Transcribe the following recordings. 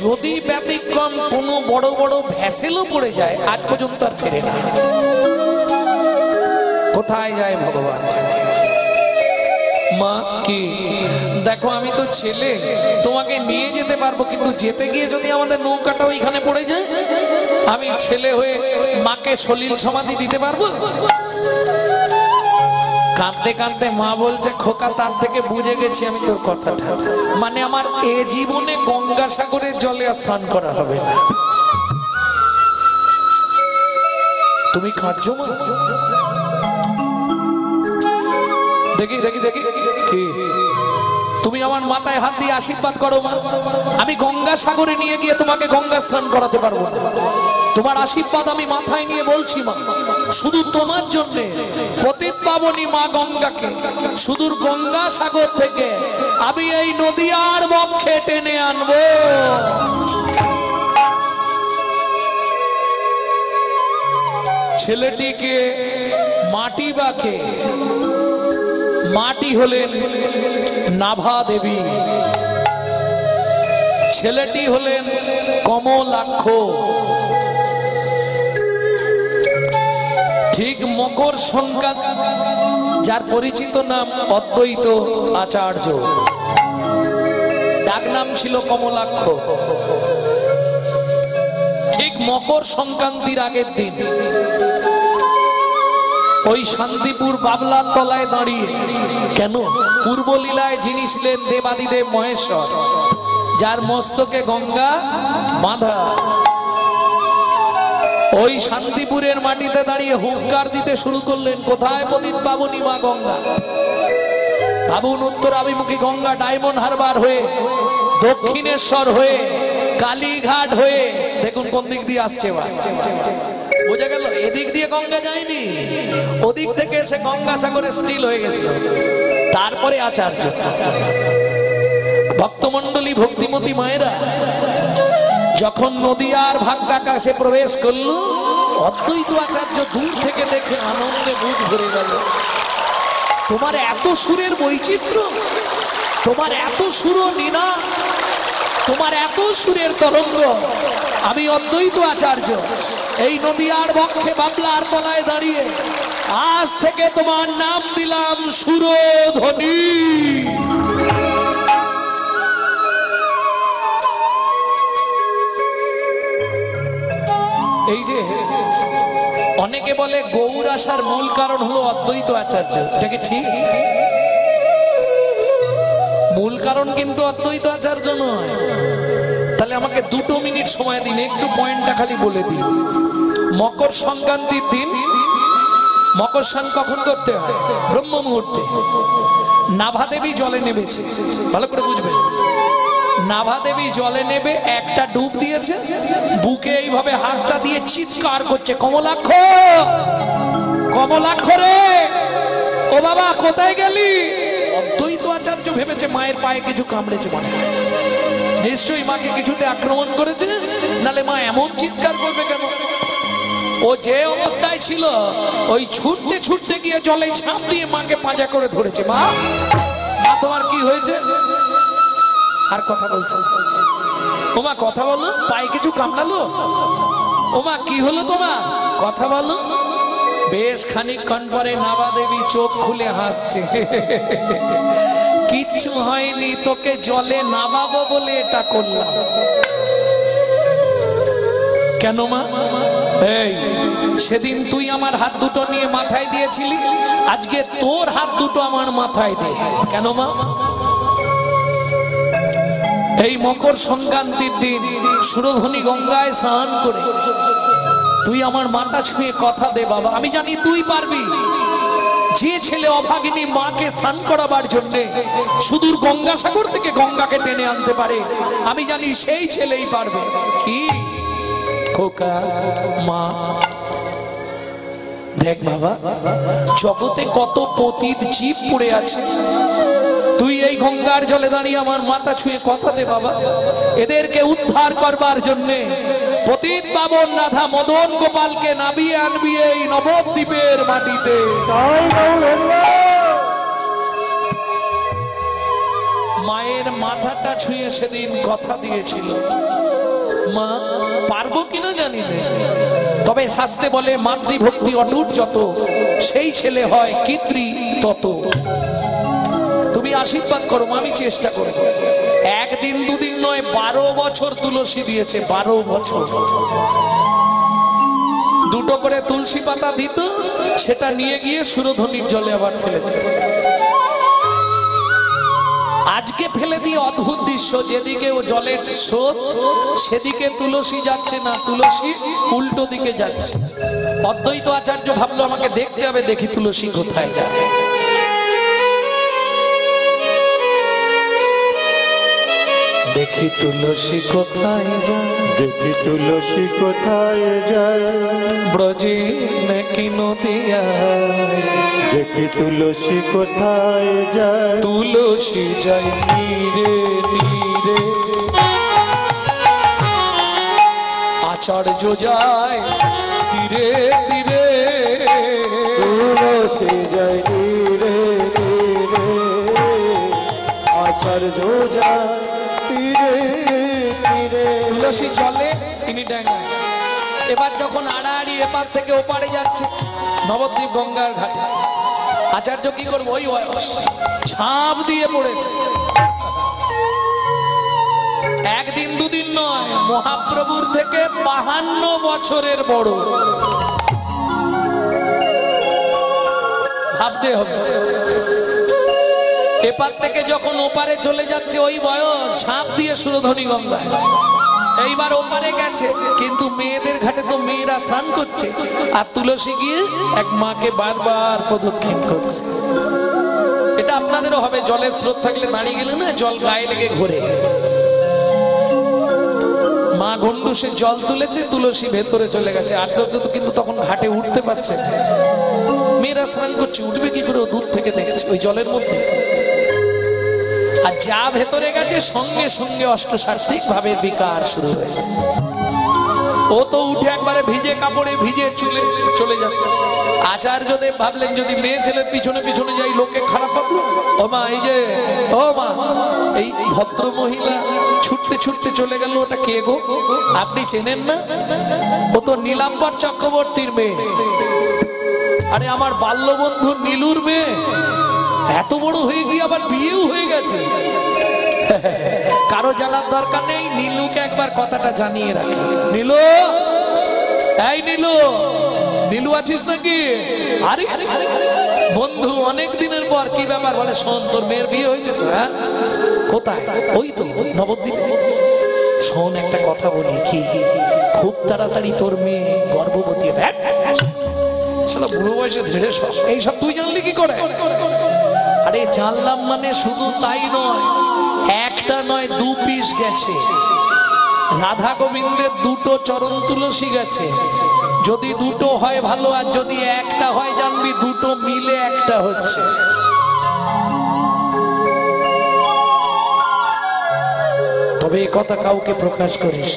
যদি ব্যতিক্রম কোনো বড় বড় ভ্যাসেলও পড়ে যায় আজ পর্যন্ত আর ফেরে না। কোথায় যায় ভগবান জানে। মা কি দেখো আমি তো ছেলে, তোমাকে নিয়ে যেতে পারবো, কিন্তু যেতে গিয়ে যদি আমাদের নৌকাটা ওইখানে পড়ে যায়, আমি ছেলে হয়ে মাকে সলিল সমাধি দিতে পারবো? কাঁদতে কাঁদতে মা বলছে, খোকা তার থেকে বুঝে গেছি আমি তোর কথাটা, মানে আমার এ জীবনে গঙ্গাসাগরের জলে স্নান করা হবে না। তুমি কাঁদছো মা? দেখি দেখি দেখি কি তুমি আমার মাথায় হাত দিয়ে আশীর্বাদ করো মা, আমি গঙ্গাসাগরে নিয়ে গিয়ে তোমাকে গঙ্গা স্নান করাতে পারবো না। তোমার আশীর্বাদ আমি মাথায় নিয়ে বলছি মা, শুধু তোমার জন্য পতিত পাবনী মা গঙ্গাকে সুদূর গঙ্গাসাগর থেকে আমি এই নদীয়ার বক্ষে টেনে আনবো। ছেলেটিকে মাটি বাকে, মাটি হলেন নাভা দেবী, ছেলেটি হলেন কমলাক্ষ। ঠিক মকর সংক্রান্তি, যার পরিচিত নাম অদ্বৈত আচার্য, ডাক নাম ছিল কমলাক্ষ। ঠিক মকর সংক্রান্তির আগের দিন ওই শান্তিপুর বাবলার তলায় দাঁড়িয়ে, কেন পূর্বলীলায় যিনি ছিলেন দেবাদিদেব মহেশ্বর, যার মস্তকে গঙ্গা বাঁধা, ওই শান্তিপুরের মাটিতে দাঁড়িয়ে হুঙ্কার দিতে শুরু করলেন, কোথায় পতিত পাবনী মা গঙ্গা? ভাবুন, উত্তরাভিমুখী গঙ্গা ডায়মন্ড হারবার হয়ে, দক্ষিণেশ্বর হয়ে, কালীঘাট হয়ে, দেখুন কোন দিক দিয়ে আসছে। বোঝা গেল এদিক দিয়ে গঙ্গা যায়নি, ওদিক থেকে এসে গঙ্গাসাগরে স্টিল হয়ে গেছিল। তারপরে আচার্য, ভক্তমন্ডলী, ভক্তিমতী মায়েরা যখন নদীয়ার ভাগ্যাকাশে প্রবেশ করলো, অদ্বৈত আচার্য দূর থেকে দেখে আনন্দে বুক ভরে গেল। তোমার এত সুরের বৈচিত্র্য, তোমার এত সুর নীনা, তোমার এত সুরের তরঙ্গ, আমি অদ্বৈত আচার্য এই নদীয়ার বক্ষে বাবলার তলায় দাঁড়িয়ে আজ থেকে তোমার নাম দিলাম সুরধ্বনি। এই যে অনেকে বলে গৌর আসার মূল কারণ হলো অদ্বৈত আচার্য, এটা কি ঠিক? মূল কারণ কিন্তু অদ্বৈত আচার্য নয়। তাহলে আমাকে 2 মিনিট সময় দিন, একটু পয়েন্টটা খালি বলে দিন। মকর সংক্রান্তির দিন, মকর স্নান কখন করতে হয়? ব্রহ্ম মুহূর্তে। নাভা দেবী জলে নেমেছে, ভালো করে বুঝবেন। নাভা দেবী জলে নেবে, একটা ডুব দিয়েছে, বুকে এইভাবে হাতটা দিয়ে চিৎকার করছে, কমলাক্ষ, কমলাক্ষ রে, ও বাবা কোথায় গেলি? অদ্বৈত আচার্য ভেবেছে মায়ের পায়ে কিছু কামড়েছে, মনে নিশ্চয়ই মাকে কিছুতে আক্রমণ করেছে, নালে মা এমন চিৎকার করবে কেন? ও যে অবস্থায় ছিল, ওই ছুটতে ছুটতে গিয়ে জলে ঝাঁপ দিয়ে মাকে পাঁজা করে ধরেছে। মা, মা তোমার কি হয়েছে? আর কথা বলছে, ওমা কথা বলো, পায়ে কিছু কামড়ালো? ওমা কি হলো তোমার? কথা বলো। বেশ খানিকক্ষণ পরে নাভা দেবী চোখ খুলে হাসছে, কিচ্ছু হয়নি, তোকে জলে নামাবো বলে এটা করলাম। কেন মা? এই সেদিন তুই আমার হাত দুটো নিয়ে মাথায় দিয়েছিলি, আজকে তোর হাত দুটো আমার মাথায় দে। কেন মা? এই মকর সংক্রান্তির দিন সুরধ্বনি গঙ্গায় স্নান করে তুই আমার মাথা ছুঁয়ে কথা দে বাবা। আমি জানি তুই পারবি। যে ছেলে অভাগিনী মাকে স্নান করাবার জন্য সুদূর গঙ্গাসাগর থেকে গঙ্গাকে টেনে আনতে পারে, আমি জানি সেই ছেলেই পারবে। কি খোকা মা, দেখ বাবা, জগতে কত পতিত জীব পড়ে আছে, তুই এই গঙ্গার জলে দাঁড়িয়ে আমার মাথা ছুঁয়ে কথা দে বাবা। এদেরকে উদ্ধার করবার জন্যে পতিত পাবন রাধা মদন গোপালকে নামিয়ে আনবি এই নবদ্বীপের মাটিতে। মায়ের মাথাটা ছুঁয়ে সেদিন কথা দিয়েছিল, মা পারবো কিনা জানি না, তবে শাস্ত্রে বলে মাতৃভক্তি অটুট যত, সেই ছেলে হয় কৃত্রি তত। তুমি আশীর্বাদ করো, আমি চেষ্টা করব। একদিন দুদিন নয়, 12 বছর তুলসী দিয়েছে, 12 বছর। দুটো করে তুলসী পাতা দিত, সেটা নিয়ে গিয়ে সুরধনির জলে আবার ফেলে দিত। আজকে ফেলে দিয়ে অদ্ভুত দৃশ্য, যেদিকে ও জলের স্রোত সেদিকে তুলসী যাচ্ছে না, তুলসী উল্টো দিকে যাচ্ছে। অদ্বৈত আচার্য ভাবলো আমাকে দেখতে হবে, দেখি তুলসী কোথায় যায়। দেখি তুলসী কোথায় যায়, দেখি তুলসী কোথায় যায়, ব্রজে নাকি নদিয়ায়। দেখি তুলসী কোথায় যায়, তুলসী যায় নীরে নীরে, আচার্য যায় তীরে তীরে। তুলসী যায় নীরে নীরে, আচার্য যায় তীরে তীরে। তুলসী চলে, তিনি ডেঙ্গায়। এবার যখন আড়াআড়ি এপার থেকে ওপারে যাচ্ছে নবদ্বীপ গঙ্গার ঘাটে, আচার্য কি করবো, ওই ঝাঁপ দিয়ে পড়েছে। একদিন দুদিন নয়, মহাপ্রভুর থেকে 52 বছরের বড়। ভাবতে হবে, এপার থেকে যখন ওপারে চলে যাচ্ছে ওই বয়স, ঝাঁপ দিয়ে সুরধনী গঙ্গায়। এইবার ওপারে গেছে, কিন্তু মেয়েদের ঘাটে তো মেয়েরা স্নান করছে, আর তুলসী গিয়ে এক মাকে বারবার প্রদক্ষিণ করছে। এটা আপনাদেরও হবে, জলের স্রোত থাকলে দাঁড়িয়ে গেলে না, জল গায়ে লেগে ঘোরে। মা গন্ডুসে জল তুলেছে, তুলসী ভেতরে চলে গেছে। আচার্য তো কিন্তু তখন ঘাটে উঠতে পারছে, মেয়েরা স্নান করছে, উঠবে কি করে, দূর থেকে দেখেছে ওই জলের মধ্যে। আর যা ভেতরে গেছে, সঙ্গে সঙ্গে অষ্টসাত্ত্বিক ভাবে বিকার শুরু হয়েছে। ও তো উঠে একবারে ভিজে কাপড়ে ভিজে চুলে চলে যাচ্ছে। আচার্যদেব ভাবলেন যদি মেয়ে ছেলের পিছনে পিছনে যাই লোকে খারাপ ভাবলো। ও মা, এই যে ও মা, এই ভদ্র মহিলা ছুটতে ছুটতে চলে গেল, ওটা কে গো, আপনি চেনেন না? ও তো নীলাম্বর চক্রবর্তীর মেয়ে। আরে আমার বাল্যবন্ধু নীলুর মেয়ে, এত বড় হয়ে গিয়ে আবার বিয়েও হয়ে গেছে। কারো জানার দরকার নেই, নীলুকে একবার কথাটা জানিয়ে রাখি। নীলু, এই নীলু, নীলু আছিস নাকি? আরে বন্ধু, অনেক দিনের পর, কি ব্যাপার? বলে শোন, তোর মেয়ের বিয়ে হয়েছে তো? হ্যাঁ, কোথায়? ওই তো নবদ্বীপে। শোন একটা কথা বলি, কি খুব তাড়াতাড়ি তোর মেয়ে গর্ভবতী হবে। শালা বুড়ো বয়সে ধীরে সব এইসব তুই জানলি কি করে? আরে জানলাম মানে শুধু তাই নয়, একটা নয় 2 পিস গেছে। রাধা গোবিন্দের 2টো চরণ তুলসী গেছে। যদি 2টো হয় ভালো, আর যদি একটা হয় জানবি 2টো মিলে একটা হচ্ছে। তবে এই কথা কাউকে প্রকাশ করিস।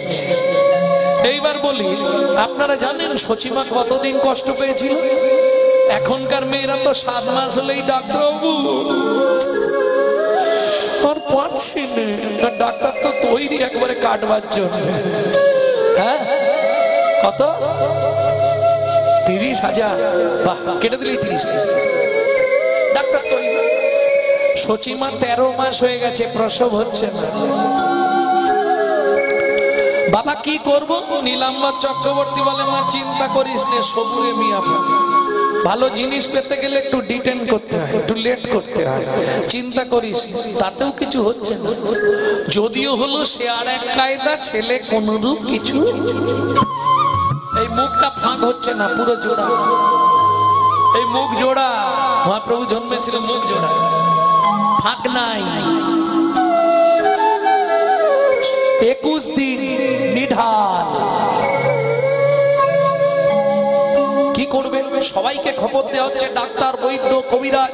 এইবার বলি, আপনারা জানেন সচিমা কতদিন কষ্ট পেয়েছিল? এখনকার মেয়েরা তো 7 মাস হলেই ডাক্তারবাবু আর পাচ্ছি না, ডাক্তার তো তৈরি একবারে কাটবার জন্য। হ্যাঁ, কত? 30,000। বাহ, কেটে দিলেই 30,000 ডাক্তার তৈরি। সচিমা 13 মাস হয়ে গেছে, প্রসব হচ্ছে না। বাবা কি করব? নীলাম্বর চক্রবর্তী বলে, মা চিন্তা করিস নে, সবুরে মিয়া ভালো জিনিস পেতে গেলে একটু ডিটেন করতে হয়, একটু লেট করতে হয়। চিন্তা করিস, তাতেও কিছু হচ্ছে না। যদিও হলো সে আর এক কায়দা, ছেলে কোনরূপ কিছু। এই মুখটা ফাঁক হচ্ছে না, পুরো জোড়া। এই মুখ জোড়া, মহাপ্রভু জন্মেছিল মুখ জোড়া, ফাঁক নাই। 21 দিন নিঢাল। কি করবে? সবাইকে খবর দেওয়া হচ্ছে, ডাক্তার, বৈদ্য, কবিরাজ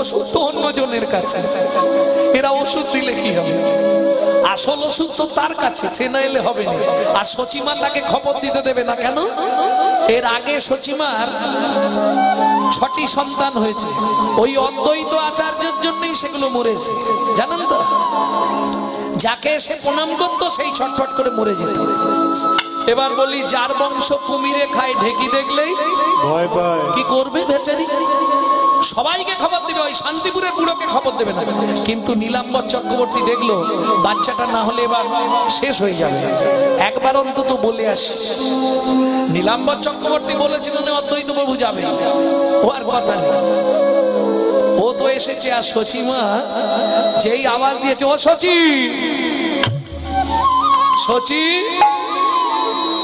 ওষুধ তো অন্যজনের কাছে, এরা ওষুধ দিলে কি হবে? আসল ওষুধ তো তার কাছে, সে না এলে হবে না। আর সচিমা তাকে খবর দিতে দেবে না কেন? এর আগে সচিমার 6টি সন্তান হয়েছে, ওই অদ্বৈত আচার্যের জন্যই সেগুলো মরেছে, জানেন তো? যাকে সে প্রণাম করতো সেই ছটফট করে মরে যেত। এবার বলি, যার বংশ কুমিরে খায়, ঢেকি দেখলেই ভয় পায়, কি করবে বেচারি? সবাইকে খবর দিবে, ওই শান্তিপুরের বুড়োকে খবর দেবে না। কিন্তু নীলাম্বর চক্রবর্তী দেখলো বাচ্চাটা না হলে এবার শেষ হয়ে যাবে, একবার অন্তত বলে আসি। নীলাম্বর চক্রবর্তী বলেছিল যে অদ্বৈত বাবু যাবে, ও আর কথা নেই, ও তো এসেছে। আর সচিমা যেই আওয়াজ দিয়েছে, ও সচি, সচি,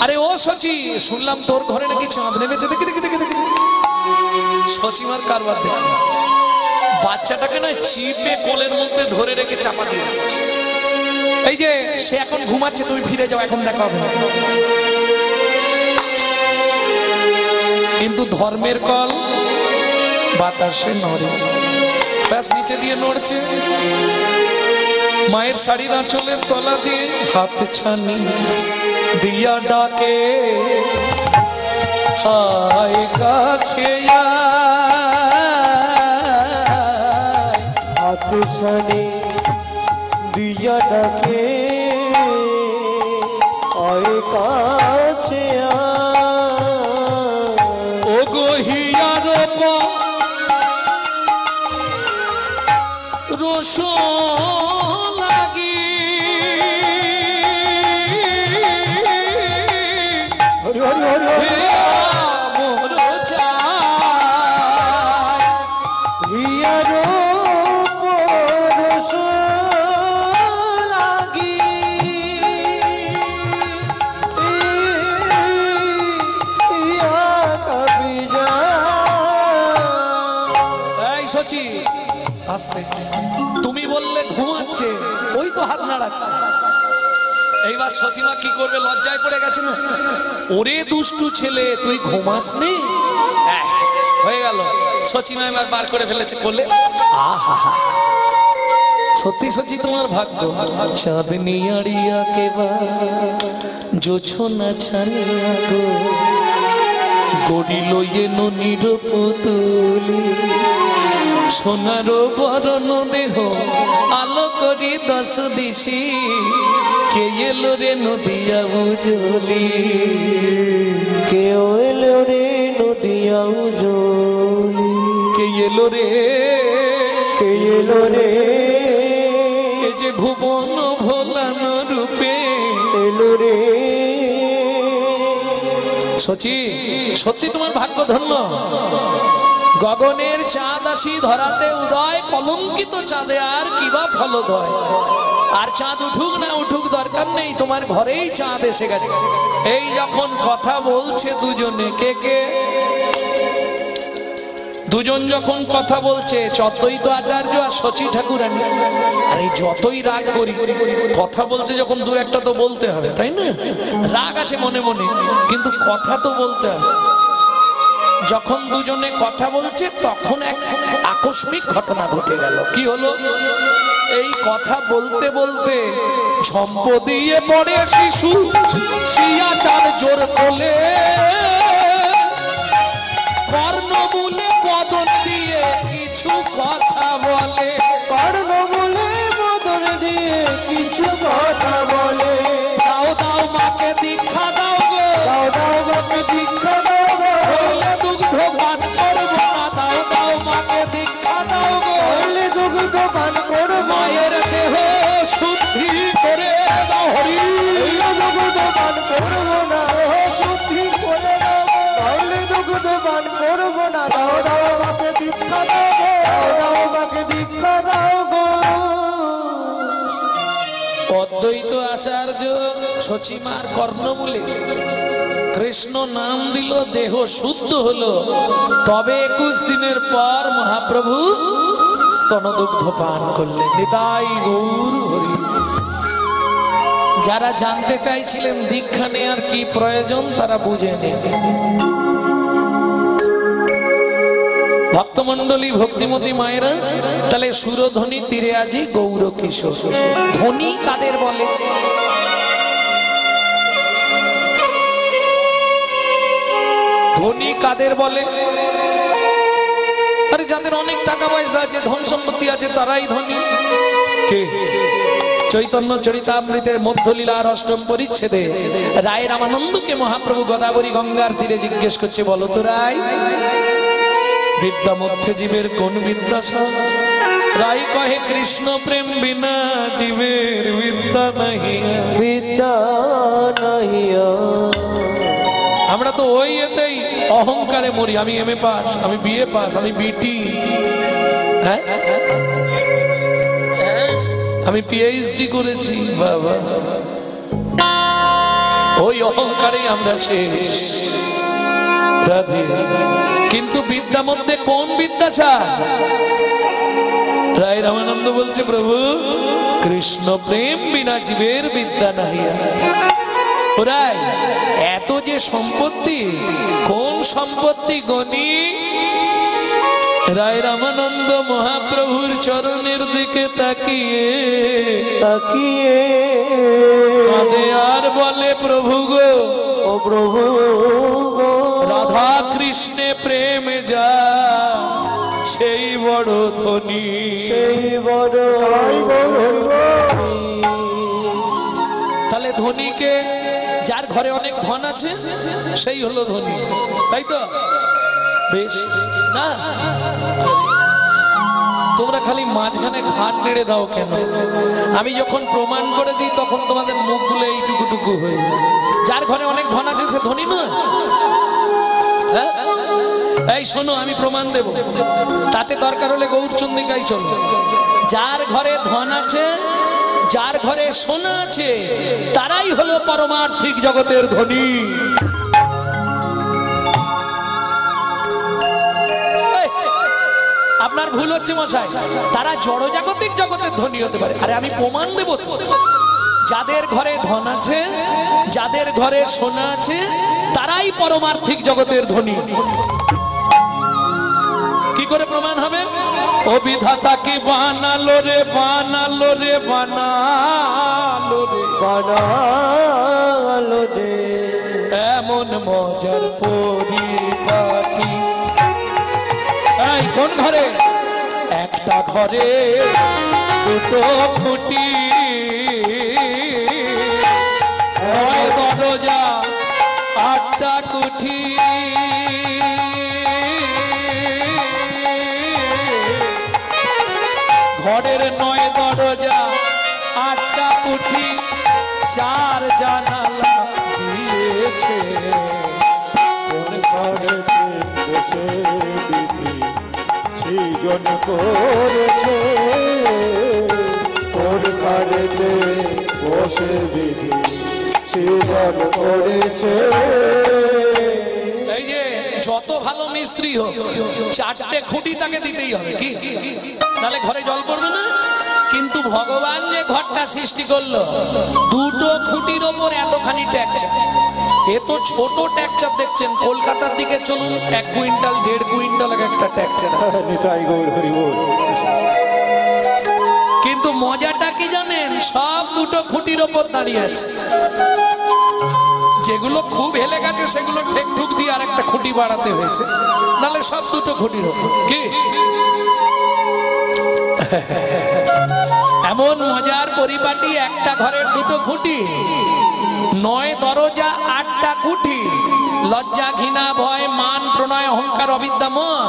আরে ও সচি, শুনলাম তোর ঘরে নাকি চাঁদ নেমেছে, দেখি দেখি দেখি দেখি। সচিমার কারবার দেখি, বাচ্চাটাকে না চিপে কোলের মধ্যে ধরে রেখে চাপা দিয়ে যাচ্ছে। এই যে সে এখন ঘুমাচ্ছে, তুমি ফিরে যাও, এখন দেখা হবে। কিন্তু ধর্মের কল বাতাসে নড়ে, ব্যাস নিচে দিয়ে নড়ছে। মায়ের শাড়ির আঁচলের তলা দিয়ে হাত ছানি দিয়া ডাকে, আয় কাছে হাত ছানি দিয়া ডাকে, আয় কাছে ও গহিয়ার রস লাগি, হরি হরি হরি হরি হিয়ার পরশ লাগি, হিয়া কবি যায়। এই সচি, আস্তে, তুমি বললে ঘুমাচ্ছে, ওই তো হাত নাড়াচ্ছে। এইবার সচিমা কি করবে, লজ্জায় পড়ে গেছে না? ওরে দুষ্টু ছেলে, তুই ঘুমাস নি? হয়ে গেল, সচিমা এবার বার করে ফেলেছে কোলে। আহা, সত্যি সত্যি তোমার ভাগ্য। চাঁদনি আড়িয়া কেবা জোছনা ছানিয়া গো, গড়ি লইয়ে ননির পুতুলি, সোনার বরণ দেহ আলো করি 10 দিশি, কে এলো রে নদিয়া উজলি, কে এলো রে নদিয়া উজলি, কে এলো রে, কে এলো রে, এ যে ভুবন ভোলান রূপে এলো রে। সচি, সত্যি তোমার ভাগ্য ধন্য। গগনের চাঁদ আসি ধরাতে উদয়, কলঙ্কিত চাঁদে আর কিবা ফলদয়। আর চাঁদ উঠুক না উঠুক দরকার নেই, তোমার ঘরেই চাঁদ এসে গেছে। এই যখন কথা বলছে দুজনে, কে কে? দুজন যখন কথা বলছে, অদ্বৈত আচার্য আর শচী ঠাকুরানী। আরে যতই রাগ করি, কথা বলছে যখন দু একটা তো বলতে হবে, তাই না? রাগ আছে মনে মনে, কিন্তু কথা তো বলতে হবে। যখন দুজনে কথা বলছে, তখন এক আকস্মিক ঘটনা ঘটে গেল। কি হলো? এই কথা বলতে বলতে ঝম্প দিয়ে পড়ে শিশু, শিয়া চার জোর তোলে, কর্ণমূলে বদন দিয়ে কিছু কথা বলে, কর্ণমূলে বদন দিয়ে কিছু কথা বলে। দাও দাও মাকে দীক্ষা দাও গো, দাও দাও মাকে দীক্ষা দাও গো, হইলে দুগ্ধ পান করবো না। দাও দাও মাকে দীক্ষা দাও গো, হইলে দুগ্ধ পান করবো। মায়ের দেহ শুদ্ধি করে দাও হরি, হইলে দুগ্ধ পান করবো না, শুদ্ধি করে দাও, হইলে দুগ্ধ পান করবো না। দাও দাও মাকে দীক্ষা দাও গো, দাও দাও মাকে দীক্ষা দাও গো। অদ্বৈত আচার্য সচিমার কর্ণমূলে কৃষ্ণ নাম দিল, দেহ শুদ্ধ হলো। তবে 21 দিনের পর মহাপ্রভু স্তনদুগ্ধ পান করলেন। নিতাই গৌর হরি। যারা জানতে চাইছিলেন দীক্ষা নেয়ার কি প্রয়োজন, তারা বুঝে নেন। ভক্তমন্ডলী ভক্তিমতী মায়েরা, তাহলে সুরধ্বনি তীরে আজি গৌর কিশোর। ধ্বনি কাদের বলে? ধনী কাদের বলে? আরে যাদের অনেক টাকা পয়সা আছে, ধন সম্পত্তি আছে, তারাই ধনী। কে? চৈতন্য চরিতামৃতের মধ্যলীলার অষ্টম পরিচ্ছেদে রায় রামানন্দকে মহাপ্রভু গোদাবরী গঙ্গার তীরে জিজ্ঞেস করছে, বলো তো রায়, বিদ্যা মধ্যে জীবের কোন বিদ্যা সব? রায় কহে কৃষ্ণ প্রেম বিনা জীবের বিদ্যা নাহি, বিদ্যা নাহিয়া। আমরা তো ওই এতেই অহংকারে মরি, আমি এমএ পাস, আমি বিএ পাস, আমি বিটি, হ্যাঁ আমি পিএইচডি করেছি, বাবা ওই অহংকারেই আমরা শেষ। রাধে। কিন্তু বিদ্যা মধ্যে কোন বিদ্যা স্যার? রায় রামানন্দ বলছে, প্রভু কৃষ্ণ প্রেম বিনা জীবের বিদ্যা নাহিয়া। রায় এত যে সম্পত্তি, কোন সম্পত্তি গনি? রায় রামানন্দ মহাপ্রভুর চরণের দিকে তাকিয়ে তাকিয়ে কাঁদে আর বলে, প্রভু গো, ও প্রভু গো, রাধা কৃষ্ণে প্রেমে যা সেই বড় ধনী, সেই বড় তাহলে ধনীকে, যার ঘরে অনেক ধন আছে সেই হলো ধনী, তাই তো? বেশ না, তোমরা খালি মাঝখানে ঘাট নেড়ে দাও কেন? আমি যখন প্রমাণ করে দিই তখন তোমাদের মুখগুলো এইটুকুটুকু হয়ে যায়। যার ঘরে অনেক ধন আছে সে ধনী নয়? হ্যাঁ? এই শোনো, আমি প্রমাণ দেব, তাতে দরকার হলে গৌরচন্দ্রিকাই চলবে। যার ঘরে ধন আছে, যার ঘরে সোনা আছে, তারাই হলো পারমার্থিক জগতের ধনী। আপনার ভুল হচ্ছে মশাই, তারা জড়জাগতিক জগতের ধনী হতে পারে। আরে আমি প্রমাণ দেব, যাদের ঘরে ধন আছে, যাদের ঘরে সোনা আছে, তারাই পারমার্থিক জগতের ধনী। কি করে প্রমাণ হবে? ও বিধাতা কি বানালো রে, বানালো রে, বানালো রে, বানালো রে এমন মজার পরিপাটি। এই কোন ঘরে? একটা ঘরে দুটো খুঁটি, নয় দরজা, আটটা কুঠি, ঘরের নয় দরজা, আটটা কুঠি, চার জানালা দিয়েছে, কোন ঘরেতে বসে বিধি সৃজন করেছে, কোন ঘরেতে বসে বিধি সৃজন করেছে। এই যে যত ভালো মিস্ত্রি হোক, চারটে খুঁটি তাকে দিতেই হবে, কি? তাহলে ঘরে জল পড়বে না। কিন্তু ভগবান যে ঘরটা সৃষ্টি করলো, দুটো খুঁটির ওপর এতখানি ট্যাকচার। এ তো ছোট ট্যাকচার দেখছেন, কলকাতার দিকে চলুন, 1 কুইন্টাল 1.5 কুইন্টাল একটা ট্যাকচার। কিন্তু মজাটা কি জানেন? সব দুটো খুঁটির ওপর দাঁড়িয়ে আছে। যেগুলো খুব হেলে গেছে সেগুলো ঠেকঠুক দিয়ে আর একটা খুঁটি বাড়াতে হয়েছে, নাহলে সব দুটো খুঁটির ওপর। কি এমন মজার পরিপাটি! একটা ঘরের দুটো খুঁটি, 9 দরজা, 8টা কুঠি, লজ্জা ঘৃণা ভয় মান প্রণয় অহংকার অবিদ্যা মন,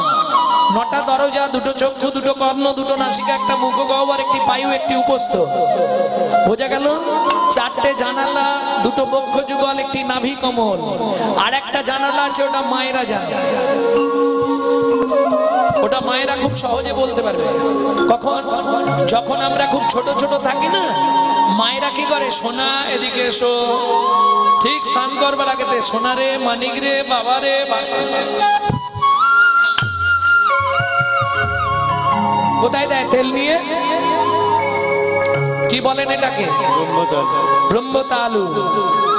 9টা দরজা, 2টো চক্ষু, 2টো কর্ণ, 2টো নাসিকা, একটা মুখ গহ্বর, একটি পায়ু, একটি উপস্থ। বোঝা গেল? 4টে জানালা, 2টো বক্ষ যুগল, একটি নাভি কমল, আর একটা জানালা আছে, ওটা মায়েরা জানে। ওটা মায়েরা খুব সহজে বলতে পারবে। কখন? যখন আমরা খুব ছোট ছোট থাকি না, মায়েরা কি করে? সোনা এদিকে এসো, ঠিক স্নান করবার আগেতে সোনা রে, মানিক রে, বাবা রে, কোথায় দেয়? তেল নিয়ে। কি বলেন এটাকে? ব্রহ্মতালু।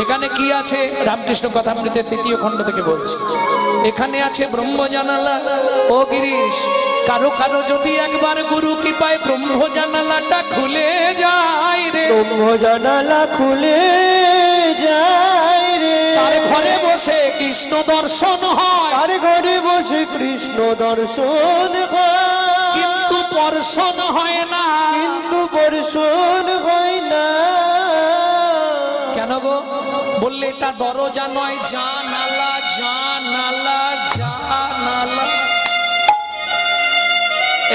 এখানে কি আছে? রামকৃষ্ণ কথামৃতের 3য় খণ্ড থেকে বলছি। এখানে আছে ব্রহ্ম জানালা। ও গিরিশ, কারো কারো যদি একবার গুরু কৃপায় ব্রহ্ম জানালাটা খুলে যায় রে, ব্রহ্ম জানালা খুলে যায় রে, তার ঘরে বসে কৃষ্ণ দর্শন হয়, তার ঘরে বসে কৃষ্ণ দর্শন হয়, কিন্তু পর্ষণ হয় না। কিন্তু দর্শন হয় না। কেন গো? বললে এটা দরজা নয়, জানালা, জানালা, জানালা।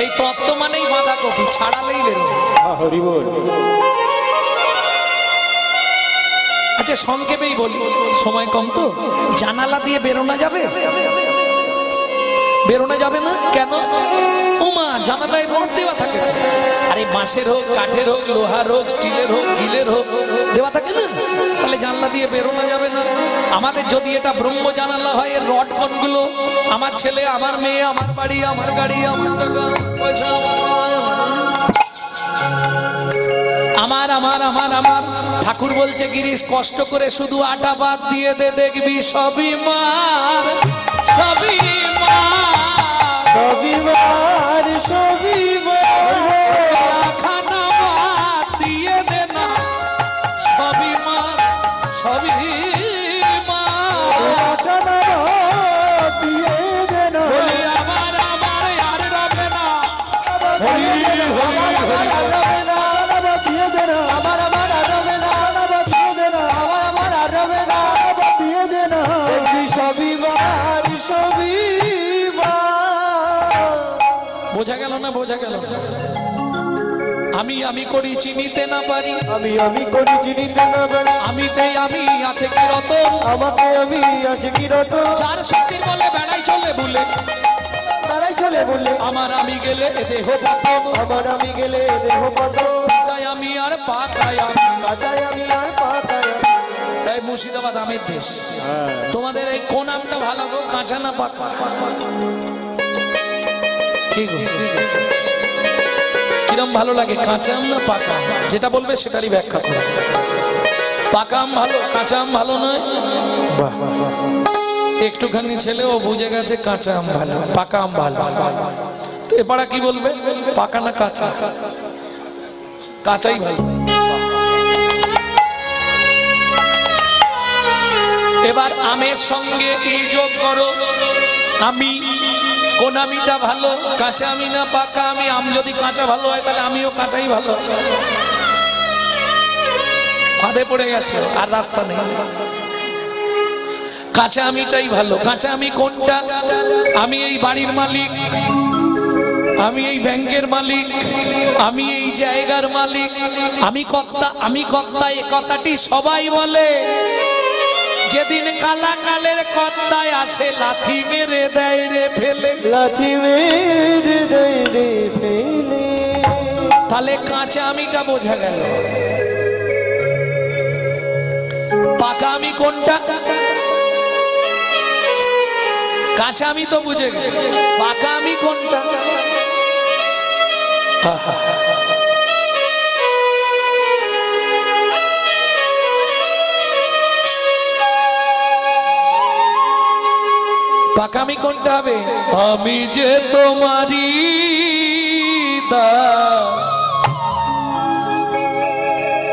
এই তত্ত্ব মানেই বাঁধাকপি, ছাড়ালেই বেরোবে। হরি বল। আচ্ছা সংক্ষেপেই বলি, সময় কম তো। জানালা দিয়ে বেরোনো যাবে? বেরোনো যাবে না। কেন? উমা, জানালায় রড দেওয়া থাকে। আরে বাঁশের হোক, কাঠের হোক, লোহার হোক, স্টিলের হোক, গিলের হোক, দেওয়া থাকে না। তাহলে জানলা দিয়ে বেরোনো যাবে না। আমাদের যদি এটা ব্রহ্ম জানালা হয়, এর রড কোনগুলো? আমার ছেলে, আমার মেয়ে, আমার বাড়ি, আমার গাড়ি, আমার টাকা পয়সা, আমার আমার আমার আমার। ঠাকুর বলছে গিরিশ, কষ্ট করে শুধু আটা বাদ দিয়ে দে, দেখবি সবই মার, সবই মার, সবই মার, সবই মার, খানা বাদ দিয়ে দে না, সবই মার, সবই মার, খানা বাদ দিয়ে দে না। বলি আমার আমার আর রবে না। হরি হরি হরি। বোঝা গেল না? বোঝা গেল না? আমি আমি করি চিনিতে না পারি, আমি আমি করি চিনিতে না পারি, আমিতেই আমি আছে কি রতন, আমাকে আমি আছে কি রতন, যার শক্তির বলে বেড়াই চলে ভুলে, তারাই চলে বললে আমার আমি গেলে দেহ পতন, আমার আমি গেলে দেহ পতন, চাই আমি আর পাতায় কাঁচাই আমি আর পাতায়। এই মুর্শিদাবাদ আমের দেশ। তোমাদের এই কোন আমটা ভালো গো, কাঁচা না পাকা? কি গো, কিরম ভালো লাগে, কাঁচা আম না পাকা আম? যেটা বলবে সেটারই ব্যাখ্যা করো। পাকা আম ভালো, কাঁচা আম ভালো নয়? একটুখানি ছেলেও বুঝে গেছে কাঁচা আম ভালো, পাকা আম ভালো। তো এপাড়া কি বলবে, পাকা না কাঁচা? কাঁচাই ভালো। এবার আমের সঙ্গে এই যোগ করো, আমি কোন আমিটা ভালো, কাঁচা আমি না পাকা আমি? আম যদি কাঁচা ভালো হয় তাহলে আমিও কাঁচাই ভালো। ফাঁদে পড়ে গেছে, আর রাস্তা নেই। কাঁচা আমিটাই ভালো। কাঁচা আমি কোনটা? আমি এই বাড়ির মালিক, আমি এই ব্যাংকের মালিক, আমি এই জায়গার মালিক, আমি কর্তা, আমি কর্তা। এ কথাটি সবাই বলে। যেদিন কালাকালের কর্তায় আসে, লাথি মেরে দেয় রে ফেলে, লাথি মেরে দেয় রে ফেলে। তাহলে কাঁচা আমিটা বোঝা গেল। পাকা আমি কোনটা? কাঁচা আমি তো বুঝে গেল, পাকা আমি কোনটা? পাকা আমি কোনটা হবে? আমি যে তোমারি দাস,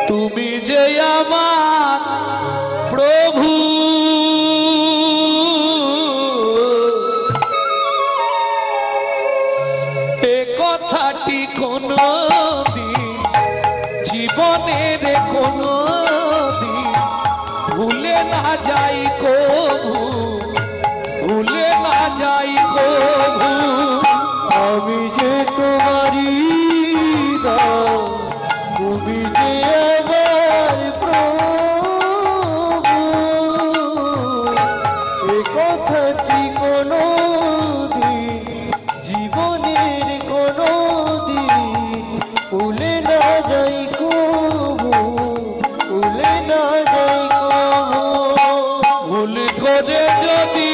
তুমি যে আমার প্রভু, এ কথাটি কোনো দিন জীবনের কোনো দিন ভুলে না যাই কভু, ভুলে না যাই কভু। আমি যে তোমারি দাস, তুমি যে আমার প্রভু, এ কথাটি কোনো দিন জীবনের কোনো দিন ভুলে না যাই কভু, ভুলে না যাই কভু। ভুল করে যদি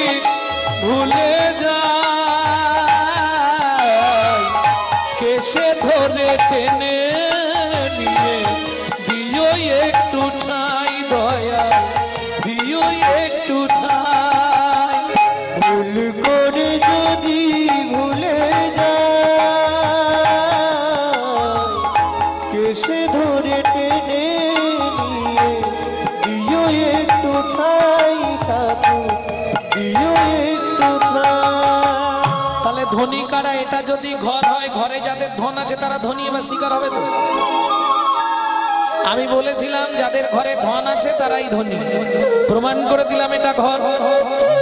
ভুলে যায়, কেসে ধরে টেনে নিয়ে দিও একটু ঠাই, দয়া দিও একটু ঠাই। ভুল ঘর হয়, ঘরে যাদের ধন আছে তারা ধনী এবার শিকার হবে তো। আমি বলেছিলাম যাদের ঘরে ধন আছে তারাই ধনী, প্রমাণ করে দিলাম এটা ঘর।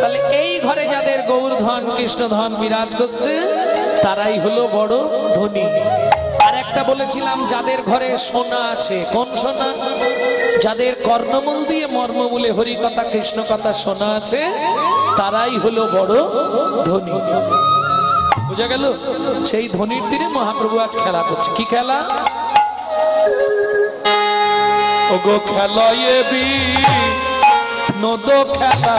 তাহলে এই ঘরে যাদের গৌর ধন কৃষ্ণ ধন বিরাজ করছে তারাই হলো বড় ধনী। আর একটা বলেছিলাম যাদের ঘরে সোনা আছে, কোন সোনা? যাদের কর্ণমূল দিয়ে মর্মমূলে হরি কথা কৃষ্ণ কথা সোনা আছে তারাই হলো বড় ধনী। বুঝা গেল? সেই ধনীর তীরে মহাপ্রভু আজ খেলা করছে। কি খেলা? ওগো খেলায় বিনোদ খেলা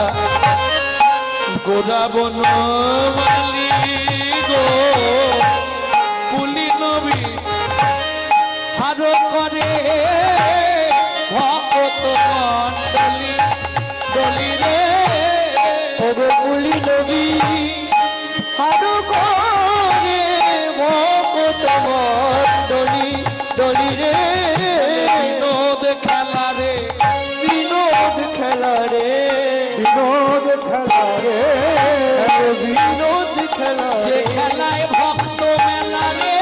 গোরা বনমালী গো পুলি নবী হার করে ভক্ত মণ্ডলী ডলি রে। ওগো পুলি নবী হার করে ভক্ত মণ্ডলী ডলি রে। বিনোদ খেলা রে, বিনোদ খেলা রে, বিনোদ খেলা রে, বিনোদ খেলা যে খেলায় ভক্ত মেলা রে,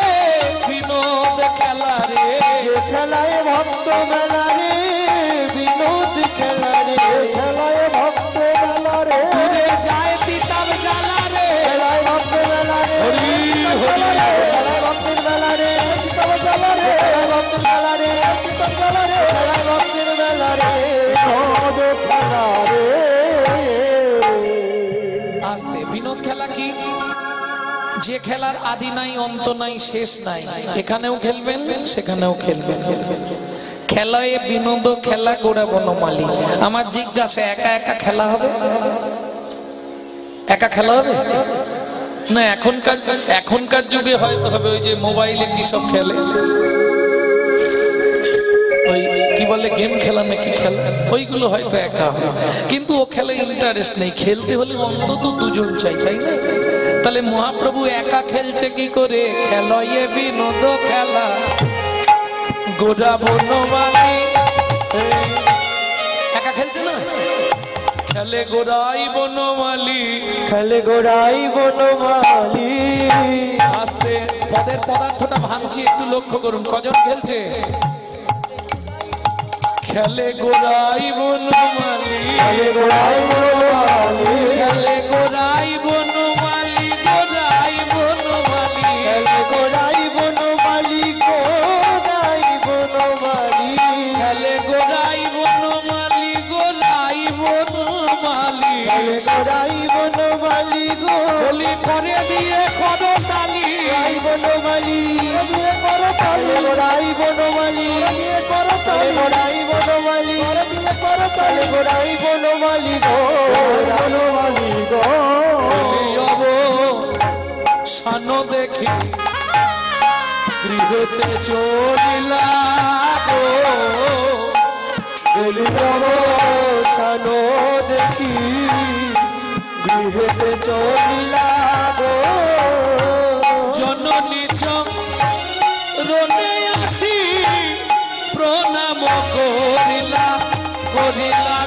বিনোদ খেলা রে, যে খেলায় ভক্ত মেলা রে, বিনোদ খেলা রে, খেলায় ভক্ত মেলা রে, ঘুরে যায় তিতাব জ্বালা রে, খেলায় ভক্ত মেলা রে, হরি হরি খেলায় ভক্তের মেলা রে, তিতাব জ্বালা রে, খেলায় ভক্তের মেলা রে, তিতাব জ্বালা রে, খেলায় ভক্তের মেলা রে, বিনোদ খেলা রে। আস্তে। বিনোদ খেলা কি? যে খেলার আদি নাই অন্ত নাই শেষ নাই, এখানেও খেলবেন সেখানেও খেলবেন। খেলায় বিনোদ খেলা গোড়া বনমালী। আমার জিজ্ঞাসা, একা একা খেলা হবে? একা খেলা হবে না? এখনকার যুগে হয়তো হবে ওই যে মোবাইলে কি সব খেলে, ওই কি বলে গেম খেলা নাকি খেলা, ওইগুলো হয়তো একা হবে, কিন্তু ও খেলে ইন্টারেস্ট নেই। খেলতে হলে অন্তত দুজন চাই, তাই না? তাহলে মহাপ্রভু একা খেলছে কি করে? খেলায় বিনোদ খেলা গোরা বনমালী। একা খেলছে না, খেলে গোরাই বনমালী, খেলে গোড়াই বনমালী। আস্তে। পদের পদার্থটা ভাঙছি, একটু লক্ষ্য করুন। কজন খেলছে? খেলে গোরাই বনমালী, খেলে গোড়াই বনমালী, খেলে গোরাই বনমালী, গোরাই বনমালী, খেলে গোড়াই বনমালী, গোড়াই বনমালী, খেলে গোরাই বনমালী, গোরাই বনমালী, খেলে গোড়াই বনমালী, বলি করে দিয়ে করতালি, গোড়াই বনমালী, দিয়ে করতালি, গোড়াই বনমালী, দিয়ে করতালি, গোড়াই বনমালী, দিয়ে করতালি, গোড়াই বনমালী গো, বনমালী গো। সান দেখি গৃহতে চলিলা গো, সানো দেখি গৃহেতে চলিলা গো, জননী চরণে আসি প্রণাম করিলা, করিলা